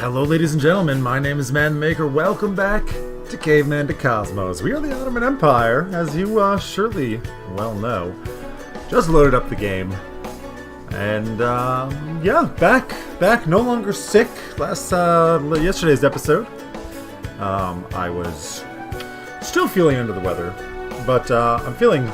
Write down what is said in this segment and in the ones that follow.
Hello ladies and gentlemen, my name is ManTheMaker. Welcome back to Caveman to Cosmos. We are the Ottoman Empire, as you surely well know. Just loaded up the game. And yeah, back, no longer sick. Yesterday's episode, I was still feeling under the weather, but I'm feeling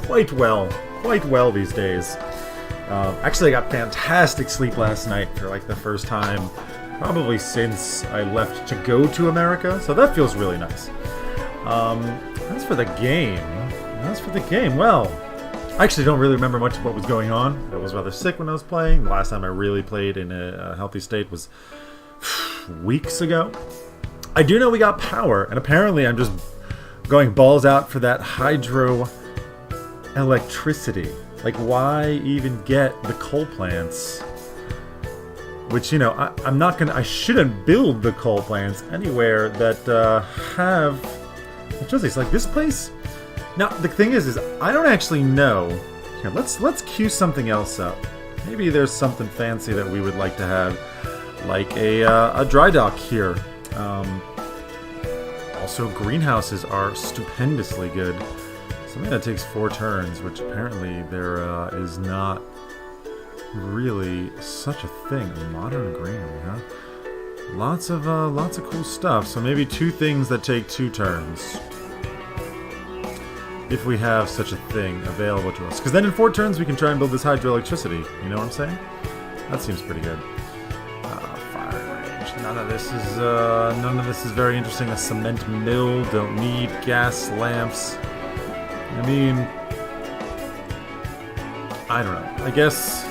quite well these days. Actually, I got fantastic sleep last night for like the first time probably since I left to go to America, so that feels really nice. As for the game, well, I actually don't really remember much of what was going on. I was rather sick when I was playing. The last time I really played in a healthy state was weeks ago. I do know we got power, and apparently I'm just going balls out for that hydro electricity. Like, why even get the coal plants? Which, you know, I shouldn't build the coal plants anywhere that have electricity. It's like this place. Now, the thing is I don't actually know. Here, let's cue something else up. Maybe there's something fancy that we would like to have, like a dry dock here. Also, greenhouses are stupendously good. Something that takes 4 turns, which apparently there is not really such a thing. A modern greenery, huh? Lots of cool stuff. So maybe 2 things that take 2 turns, if we have such a thing available to us. Because then in 4 turns we can try and build this hydroelectricity. You know what I'm saying? That seems pretty good. Firing range. None of this is very interesting. A cement mill. Don't need gas lamps. I mean, I don't know. I guess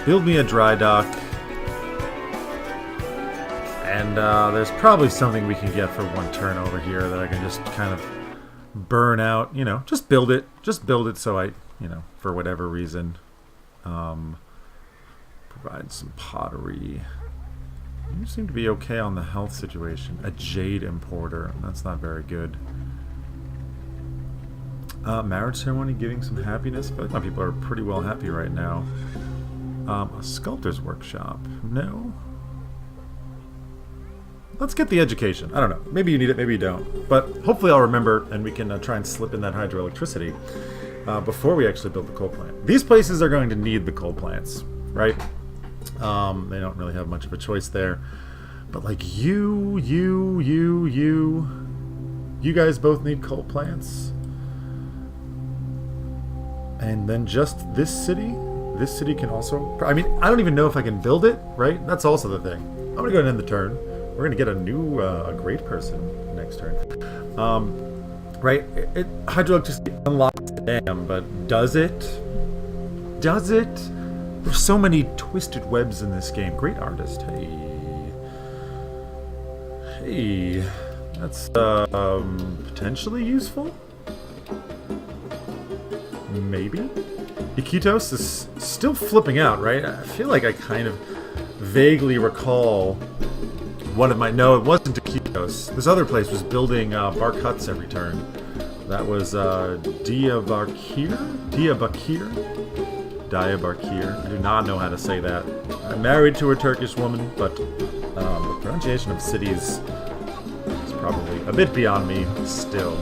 build me a dry dock, and there's probably something we can get for 1 turn over here that I can just kind of burn out. You know, just build it so I, you know, for whatever reason, provide some pottery. You seem to be okay on the health situation. A jade importer. That's not very good. Marriage ceremony, giving some happiness. I feel like my people are pretty well happy right now. A sculptor's workshop. No. Let's get the education. I don't know. Maybe you need it, maybe you don't. But hopefully I'll remember, and we can try and slip in that hydroelectricity before we actually build the coal plant. These places are going to need the coal plants, right? They don't really have much of a choice there. But like you guys both need coal plants. And then just this city can also, I mean, I don't even know if I can build it, right? That's also the thing. I'm gonna go ahead and end the turn. We're gonna get a new, a great person next turn. Right, hydroelectricity unlocks the dam, but does it? Does it? There's so many twisted webs in this game. Great artist, hey, that's, potentially useful? Maybe? Iquitos is still flipping out, right? I feel like I kind of vaguely recall one of my... No, it wasn't Iquitos. This other place was building bark huts every turn. That was Diyarbakir? I do not know how to say that. I'm married to a Turkish woman, but the pronunciation of cities is probably a bit beyond me still.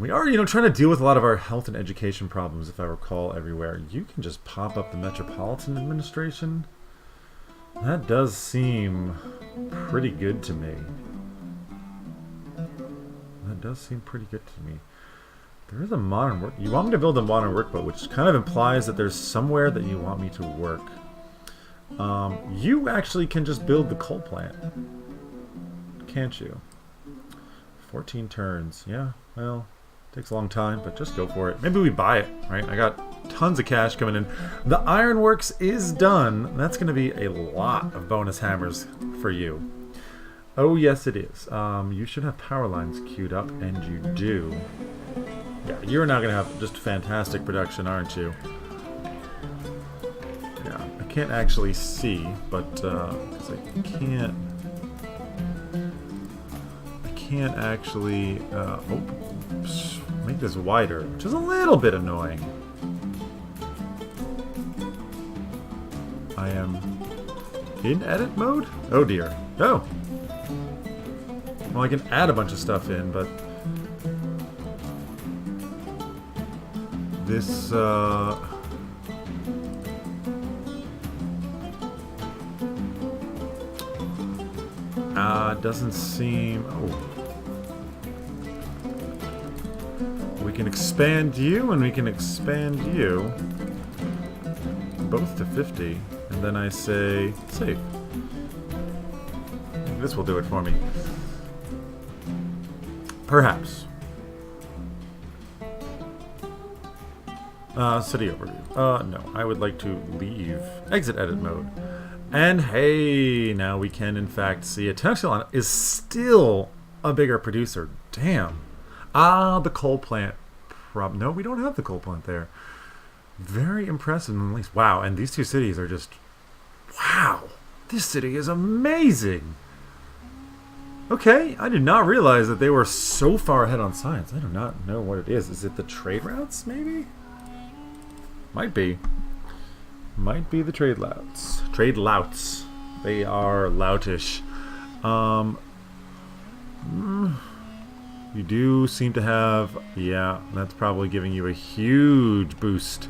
We are, you know, trying to deal with a lot of our health and education problems, if I recall, everywhere. You can just pop up the Metropolitan Administration. That does seem pretty good to me. There is a modern work... You want me to build a modern workboat, which kind of implies that there's somewhere that you want me to work. You actually can just build the coal plant. Can't you? 14 turns. Yeah, well... Takes a long time, but just go for it. Maybe we buy it, right? I got tons of cash coming in. The ironworks is done. That's going to be a lot of bonus hammers for you. Oh, yes, it is. You should have power lines queued up, and you do. Yeah, you're not going to have just fantastic production, aren't you? Yeah, I can't actually see, but because I can't actually make this wider, which is a little bit annoying. I am in edit mode? Oh dear. Oh. Well, I can add a bunch of stuff in, but this, doesn't seem... Oh. We can expand you, and we can expand you. Both to 50. And then I say, save. This will do it for me. Perhaps. City overview. No, I would like to leave. Exit edit mode. And hey, now we can in fact see it. Tenochtitlan is still a bigger producer. Damn. Ah, the coal plant. No, we don't have the coal plant there. Very impressive, at least. Wow, and these two cities are just... Wow! This city is amazing! Okay, I did not realize that they were so far ahead on science. I do not know what it is. Is it the trade routes, maybe? Might be. Might be the trade louts. Trade louts. They are loutish. You do seem to have... Yeah, that's probably giving you a huge boost.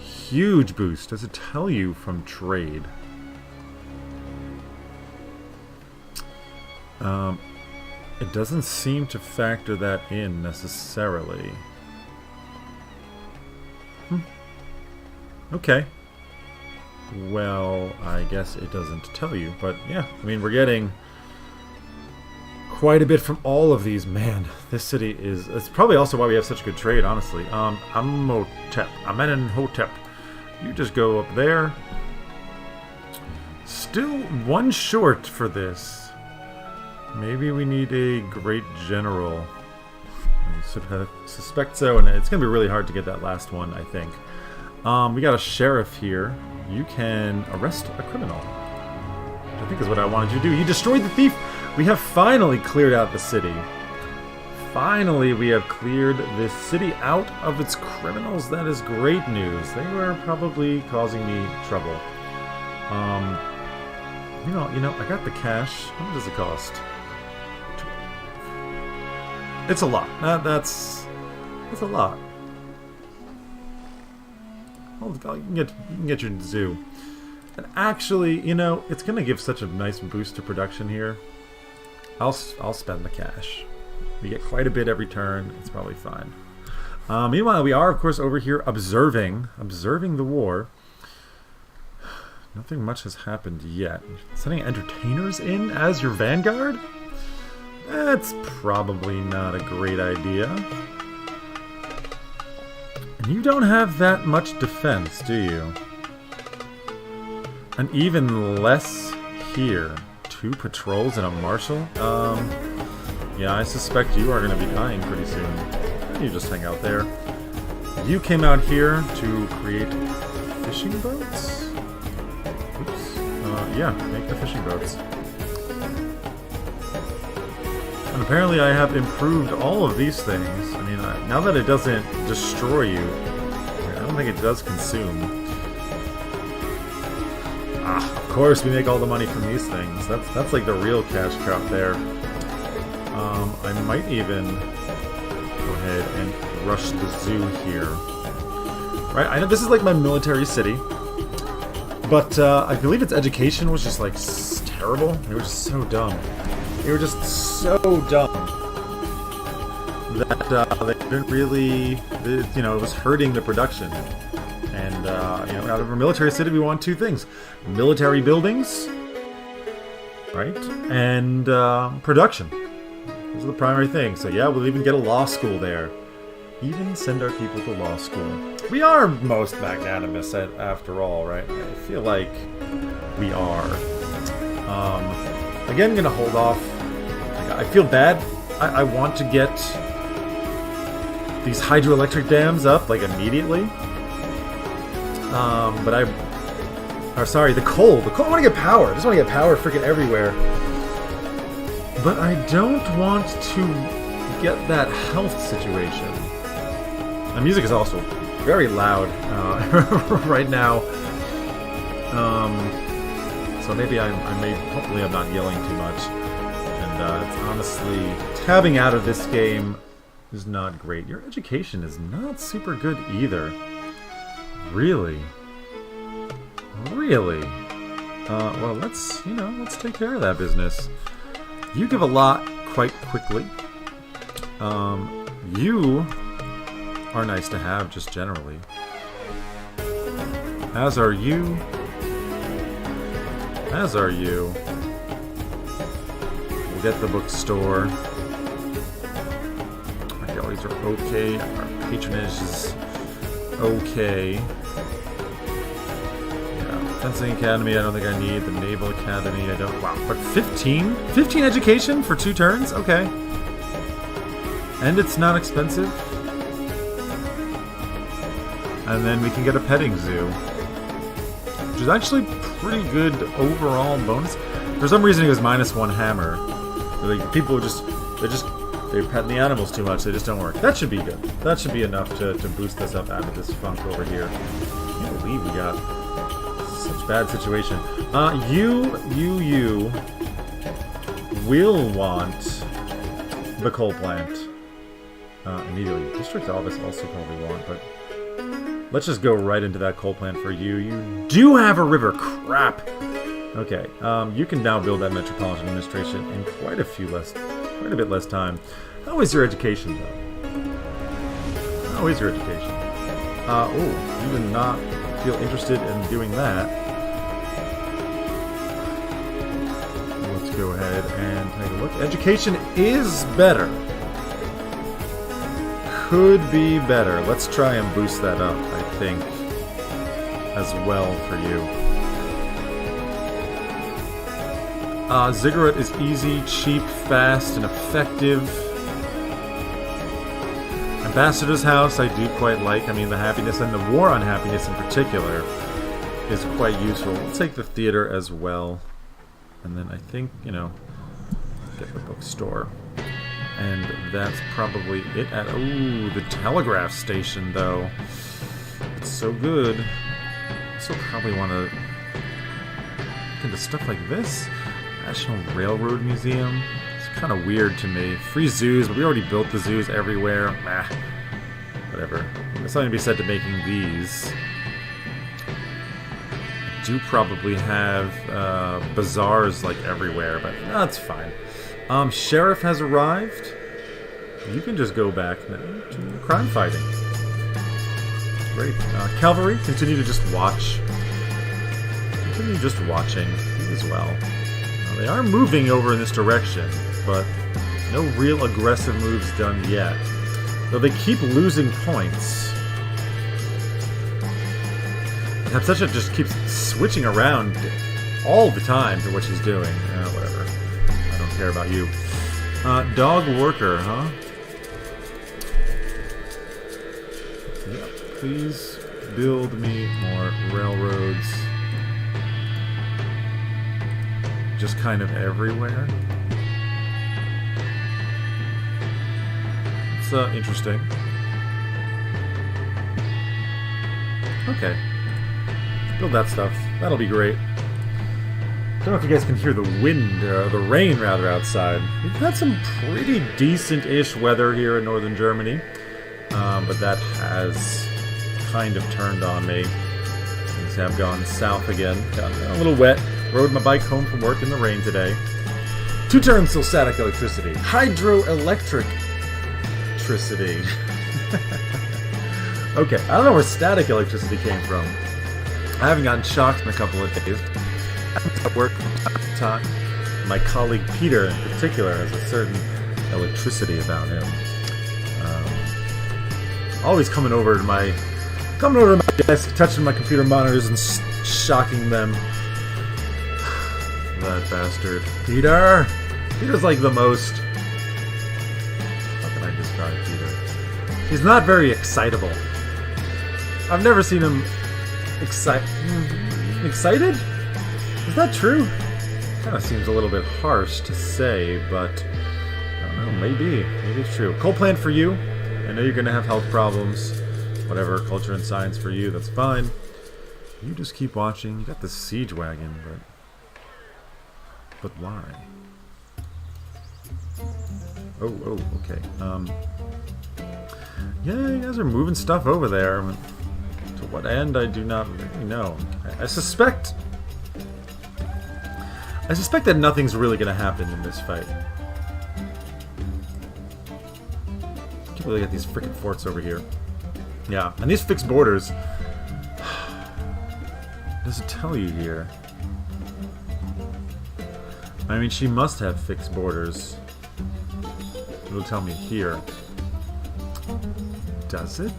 Huge boost. Does it tell you from trade? It doesn't seem to factor that in necessarily. Okay. Well, I guess it doesn't tell you, but yeah, I mean, we're getting quite a bit from all of these. Man, this city is... It's probably also why we have such good trade, honestly. Amenhotep. You just go up there. Still one short for this. Maybe we need a great general. I suspect so, and it's going to be really hard to get that last one, I think. We got a sheriff here. You can arrest a criminal, which I think is what I wanted you to do. You destroyed the thief! We have finally cleared out the city. Finally, we have cleared this city out of its criminals. That is great news. They were probably causing me trouble. You know, I got the cash. How much does it cost? It's a lot. That's a lot. You can get your zoo. And actually, you know, it's going to give such a nice boost to production here. I'll spend the cash. We get quite a bit every turn. It's probably fine. Meanwhile, we are, of course, over here observing the war. Nothing much has happened yet. Sending entertainers in as your vanguard? That's probably not a great idea. And you don't have that much defense, do you? And even less here. 2 patrols and a marshal? Yeah, I suspect you are going to be dying pretty soon. You just hang out there. You came out here to create fishing boats? Oops. Yeah, make the fishing boats. And apparently I have improved all of these things. I mean, now that it doesn't destroy you, I don't think it does consume. Of course we make all the money from these things. That's like the real cash crop there. I might even go ahead and rush the zoo here. Right, I know this is like my military city, but I believe its education was just like terrible. They were just so dumb. They were just so dumb that they didn't really, you know, it was hurting the production. And, you know, out of a military city, we want 2 things. Military buildings, right? And production. Those are the primary things. So yeah, we'll even get a law school there. Even send our people to law school. We are most magnanimous after all, right? I feel like we are. Again, gonna hold off. I feel bad. I want to get these hydroelectric dams up, like, immediately. But the coal. I want to get power. I just want to get power freaking everywhere. But I don't want to get that health situation. The music is also very loud right now. so maybe hopefully I'm not yelling too much. And it's honestly, tabbing out of this game is not great. Your education is not super good either. Really? Really? Well, let's take care of that business. You give a lot quite quickly. You are nice to have, just generally. As are you. As are you. We'll get the bookstore. Our galleries are okay. Our patronage is okay. Yeah, Fencing Academy, I don't think I need. The Naval Academy, I don't. Wow, but 15? 15 education for 2 turns? Okay. And it's not expensive. And then we can get a petting zoo, which is actually pretty good overall bonus. For some reason, it was -1 hammer. Like, people they're petting the animals too much. They just don't work. That should be good. That should be enough to boost us up out of this funk over here. I can't believe we got such bad situation. You will want the coal plant immediately. District office also probably want, but let's just go right into that coal plant for you. You do have a river. Crap. Okay. You can now build that metropolitan administration in quite a bit less time. How is your education, though? How is your education? Oh, you do not feel interested in doing that. Let's go ahead and take a look. Education is better. Could be better. Let's try and boost that up, I think, as well for you. Ziggurat is easy, cheap, fast, and effective. Ambassador's House I do quite like. I mean, the happiness and the war on happiness in particular is quite useful. We'll take the theater as well. And then I think, get the bookstore. And that's probably it at... Ooh, the telegraph station, though. It's so good. Also probably want to look into stuff like this. National Railroad Museum. It's kind of weird to me. Free zoos, but we already built the zoos everywhere. Whatever. There's something to be said to making these. I do probably have bazaars like everywhere, but that's fine. Sheriff has arrived. You can just go back now to crime fighting. Great. Cavalry, continue to just watch. Continue just watching as well. They are moving over in this direction, but no real aggressive moves done yet. Though they keep losing points. Hepzecha just keeps switching around all the time to what she's doing. Whatever. I don't care about you. Dog worker, huh? Yeah, please build me more railroads. Just kind of everywhere. It's interesting. Okay. Build that stuff. That'll be great. Don't know if you guys can hear the wind, the rain rather, outside. We've had some pretty decent-ish weather here in northern Germany, but that has kind of turned on me. Things have gone south again. Got a little wet. Rode my bike home from work in the rain today. 2 turns till static electricity. Hydroelectric electricity. Okay, I don't know where static electricity came from. I haven't gotten shocked in a couple of days. I work from time to time. My colleague Peter, in particular, has a certain electricity about him. Always coming over to my desk, touching my computer monitors and shocking them. That bastard. Peter's like the most... How can I describe Peter? He's not very excitable. I've never seen him excited? Is that true? Kind of seems a little bit harsh to say, but I don't know, maybe it's true. Coal plant for you. I know you're going to have health problems. Whatever, culture and science for you, that's fine. You just keep watching. You got the siege wagon, but But why? Oh, okay. Yeah, you guys are moving stuff over there. To what end, I do not really know. I suspect that nothing's really going to happen in this fight. I can't really get these freaking forts over here. Yeah, and these fixed borders. What does it tell you here? I mean, she must have fixed borders. It'll tell me here. Does it?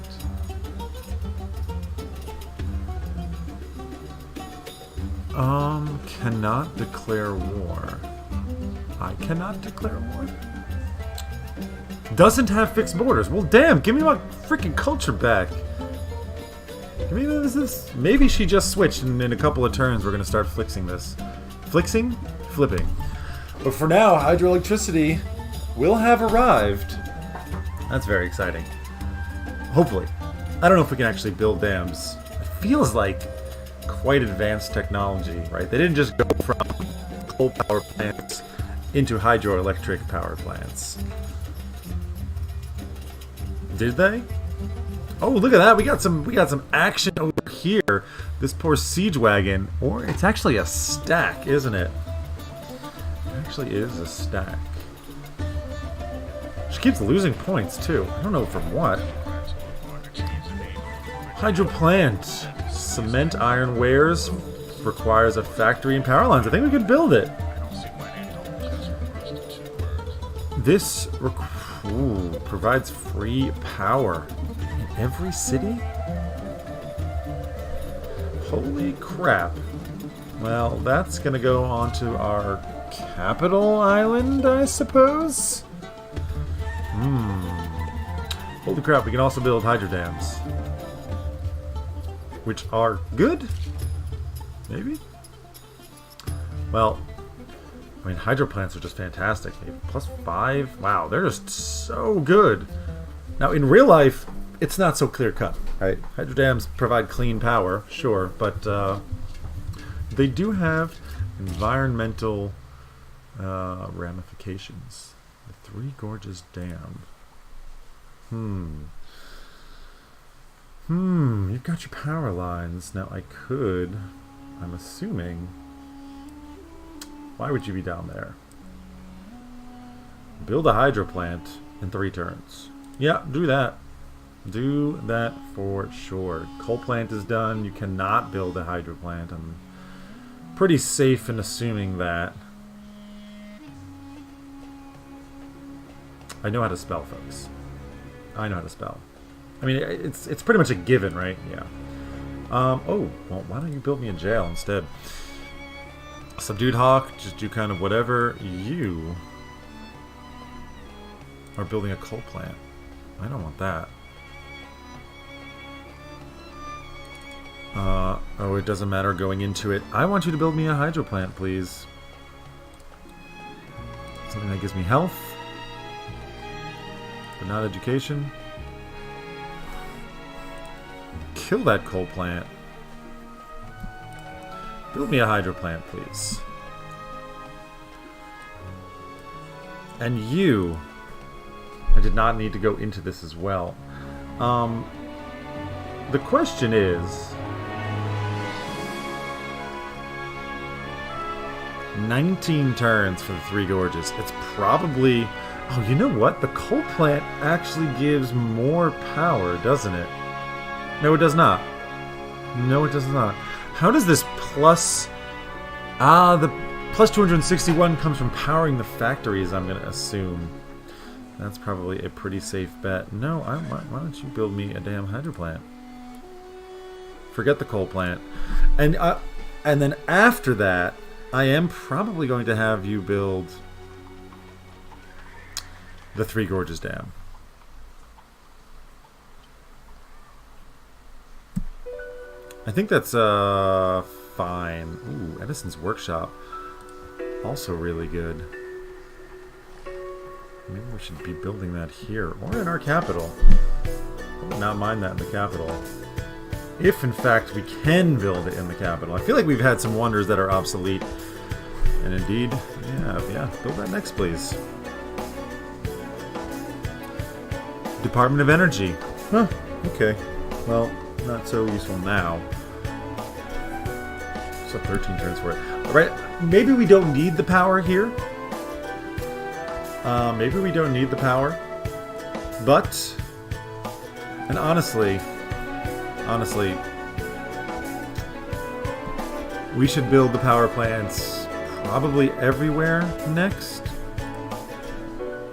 Cannot declare war. I cannot declare war? Doesn't have fixed borders. Well, damn, give me my freaking culture back. Give me this. Maybe she just switched and in a couple of turns we're going to start flixing this. Flixing? Flipping. But for now, hydroelectricity will have arrived. That's very exciting. Hopefully. I don't know if we can actually build dams. It feels like quite advanced technology, right? They didn't just go from coal power plants into hydroelectric power plants. Did they? Oh, look at that. We got some action over here. This poor siege wagon, or it's actually a stack, isn't it? It actually is a stack. She keeps losing points too. I don't know from what. Hydro plant. Cement iron wares requires a factory and power lines. I think we could build it. This provides free power in every city? Holy crap. Well, that's gonna go onto our capital island, I suppose? Holy crap, we can also build hydro dams. Which are good? Maybe? Well, I mean, hydro plants are just fantastic. +5. Wow, they're just so good. Now, in real life, it's not so clear-cut, right? Hydro dams provide clean power, sure, but they do have environmental ramifications. The Three Gorges Dam. You've got your power lines. Now, I could, I'm assuming... Why would you be down there? Build a hydro plant in 3 turns. Yeah, do that. Do that for sure. Coal plant is done. You cannot build a hydro plant. I'm pretty safe in assuming that. I know how to spell, folks. I know how to spell. I mean, it's pretty much a given, right? Yeah. Oh, well, why don't you build me a jail instead? Subdued Hawk, just do kind of whatever. You are building a coal plant. I don't want that. Oh, it doesn't matter going into it. I want you to build me a hydro plant, please. Something that gives me health, but not education. Kill that coal plant. Build me a hydro plant, please. And you... I did not need to go into this as well. The question is... 19 turns for the Three Gorges. It's probably... Oh, you know what? The coal plant actually gives more power, doesn't it? No, it does not. No, it does not. How does this plus... the plus 261 comes from powering the factories, I'm going to assume. That's probably a pretty safe bet. No, why don't you build me a damn hydro plant? Forget the coal plant. And then after that, I am probably going to have you build the Three Gorges Dam. I think that's fine. Ooh, Edison's Workshop. Also really good. Maybe we should be building that here or in our capital. I would not mind that in the capital. If in fact we can build it in the capital. I feel like we've had some wonders that are obsolete. And indeed, Yeah, build that next, please. Department of Energy. Huh, okay. Well, not so useful now. So 13 turns for it. Alright, maybe we don't need the power here. Maybe we don't need the power. But, and honestly, we should build the power plants probably everywhere next.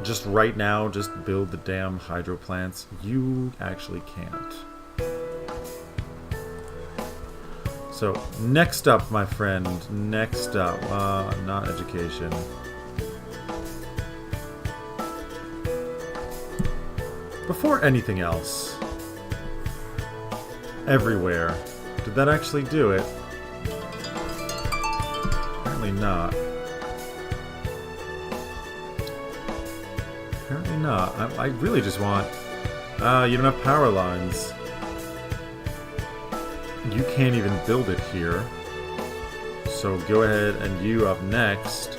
Just right now, just build the damn hydro plants. You actually can't. So, next up, my friend. Next up. Not education. Before anything else. Everywhere. Did that actually do it? Apparently not. Apparently not. I really just want... you don't have power lines. You can't even build it here. So go ahead and you up next.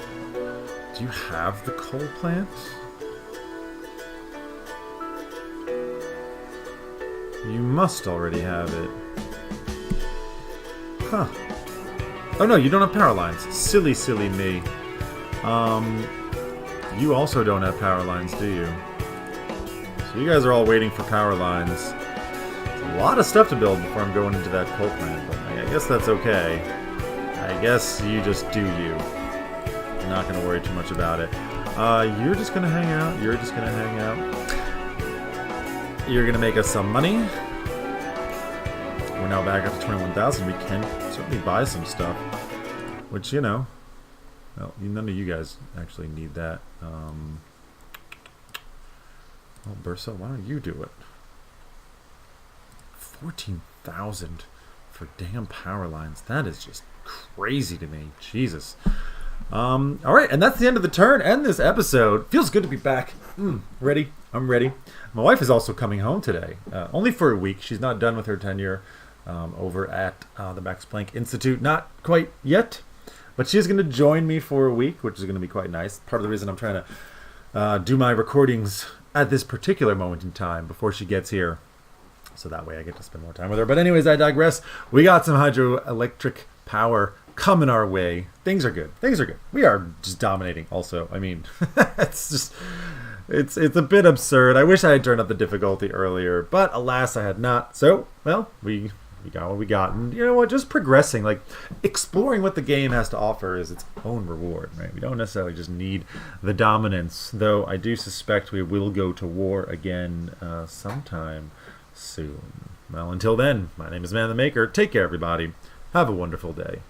Do you have the coal plant? You must already have it. Huh. Oh no, you don't have power lines. Silly, silly me. You also don't have power lines, do you? So you guys are all waiting for power lines. It's a lot of stuff to build before I'm going into that coal plant, but I guess that's okay. I guess you just do you. I'm not going to worry too much about it. You're just going to hang out. You're just going to hang out. You're going to make us some money. We're now back up to 21,000. We can certainly buy some stuff. Which, you know... Well, none of you guys actually need that. Well, Bursa, why don't you do it? 14,000 for damn power lines. That is just crazy to me. Jesus. Alright, and that's the end of the turn and this episode. Feels good to be back. Ready? I'm ready. My wife is also coming home today. Only for a week. She's not done with her tenure over at the Max Planck Institute. Not quite yet. But she's going to join me for a week, which is going to be quite nice. Part of the reason I'm trying to do my recordings at this particular moment in time before she gets here. So that way I get to spend more time with her. But anyways, I digress. We got some hydroelectric power coming our way. Things are good. Things are good. We are just dominating also. I mean, it's a bit absurd. I wish I had turned up the difficulty earlier, but alas, I had not. So, well, we got what we got. And you know what? Just progressing, like exploring what the game has to offer is its own reward, right? We don't necessarily just need the dominance, though I do suspect we will go to war again sometime soon. Well, until then, my name is ManTheMaker. Take care, everybody. Have a wonderful day.